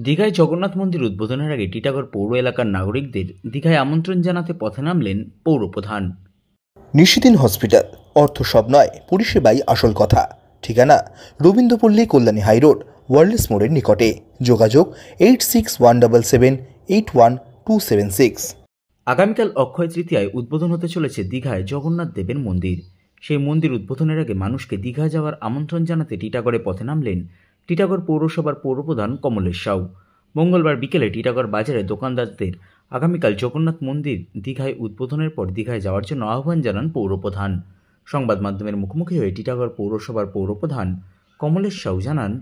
দীঘায় জগন্নাথ মন্দির উদ্বোধনের আগে টিটাগড় পৌর এলাকার নাগরিকদের দীঘায় আমন্ত্রণ জানাতে পথে নামলেন পৌরপ্রধান। নিশিদিন হসপিটাল, অর্থ সব নয়, পরিষেবাই আসল কথা। ঠিকানা রবীন্দ্রপল্লী, কল্যাণী হাইরোড, ওয়ার্ল্ডস মোড়ের নিকটে। যোগাযোগ 8617781276। আগামীকাল অক্ষয় তৃতীয়ায় উদ্বোধন হতে চলেছে দীঘায় জগন্নাথ দেবের মন্দির। সেই মন্দির উদ্বোধনের আগে মানুষকে দীঘা যাওয়ার আমন্ত্রণ জানাতে টিটাগড়ে পথে নামলেন টিটাগড় পৌরসভার পৌরপ্রধান কমলেশ সাউ। মঙ্গলবার বিকেলে টিটাগড় বাজারে দোকানদারদের আগামীকাল জগন্নাথ মন্দির দীঘায় উদ্বোধনের পর দীঘায় যাওয়ার জন্য আহ্বান জানান পৌরপ্রধান। সংবাদ মাধ্যমের মুখোমুখি হয়ে টিটাগড় পৌরসভার পৌরপ্রধান কমলেশ সাউ জানান,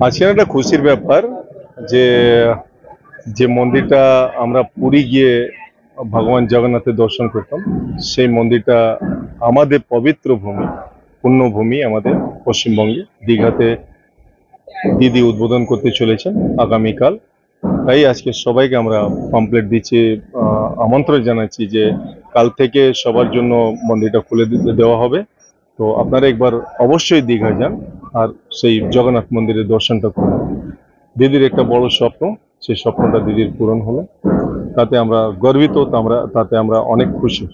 আজকে একটা খুশির ব্যাপার যে মন্দিরটা আমরা পুরী গিয়ে ভগবান জগন্নাথের দর্শন করতাম, সেই মন্দিরটা আমাদের পবিত্র ভূমি, পুণ্যভূমি আমাদের পশ্চিমবঙ্গে দীঘাতে দিদি উদ্বোধন করতে চলেছেন আগামীকাল। তাই আজকে সবাইকে আমরা পাম্পলেট দিচ্ছি, আমন্ত্রণ জানাচ্ছি যে কাল থেকে সবার জন্য মন্দিরটা খুলে দেওয়া হবে। তো আপনারা একবার অবশ্যই দীঘা যান আর সেই জগন্নাথ মন্দিরের দর্শনটা করুন। দিদির একটা বড় স্বপ্ন, সেই স্বপ্নটা দিদির পূরণ হলো, তাতে আমরা গর্বিত, তাতে আমরা অনেক খুশি।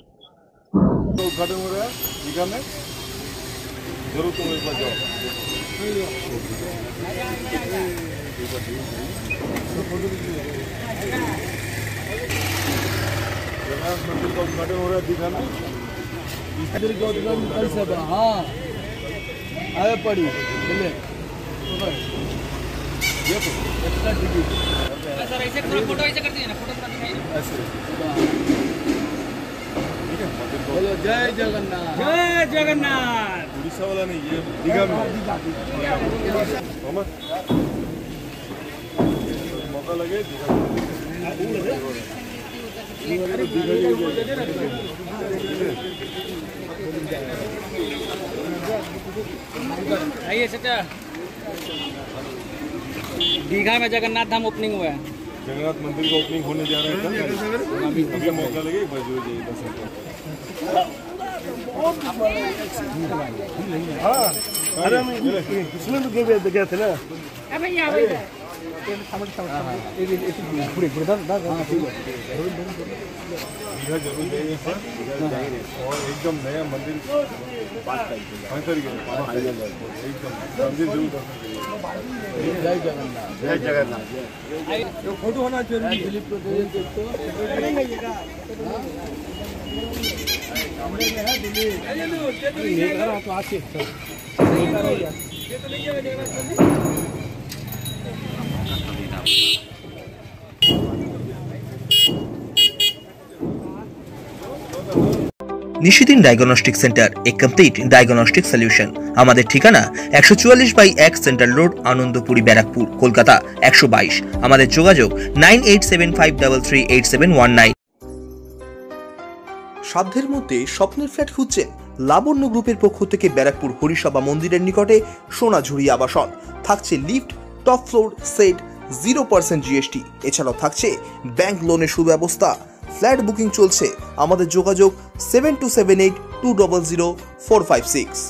मंदिर का उद्घाटन हो रहा है दीघा में। मंदिर का उद्घाटन कल से था। हाँ आए पड़ी चले ये तो एक्स्ट्रा टिकट सर, ऐसे थोड़ा फोटो ऐसे कर दीजिए ना, फोटो ऐसे ठीक है। बोलो जय जगन्नाथ, जय जगन्नाथ। उड़ीसा वाला नहीं, ये दीघा में मौका लगे दीघा आइए चाचा, दीघा में जगन्नाथ धाम ओपनिंग हुआ है। जगन्नाथ मंदिर का ओपनिंग होने जा रहा है कल, अभी मौका लगे बस हो जाइए 10 मिनट। हाँ अरे इसमें तो गए थे ना। अब यहाँ और एकदम नया मंदिर एकदम मंदिर जरूर। जय जगन्नाथ, जय जगन्नाथ। फोटो होना चाहिए दिलीप को तो आके নিশিদিন ডায়াগনস্টিক সেন্টার, এ কমপ্লিট ডায়াগনস্টিক সলিউশন। আমাদের ঠিকানা 144/1 সেন্ট্রাল রোড, আনন্দপুরি, ব্যারাকপুর, কলকাতা 122। আমাদের যোগাযোগ 9875338719। সাধ্যের মধ্যে স্বপ্নের ফ্ল্যাট খুঁজছেন? লাবণ্য গ্রুপের পক্ষ থেকে ব্যারাকপুর হরিসভা মন্দিরের নিকটে সোনাঝুরি আবাসন। থাকছে lift, top floor, set, 0% GST। এছাড়াও থাকছে ব্যাংক লোনের সুব্যবস্থা। ফ্ল্যাট বুকিং চলছে। আমাদের যোগাযোগ 7278200456।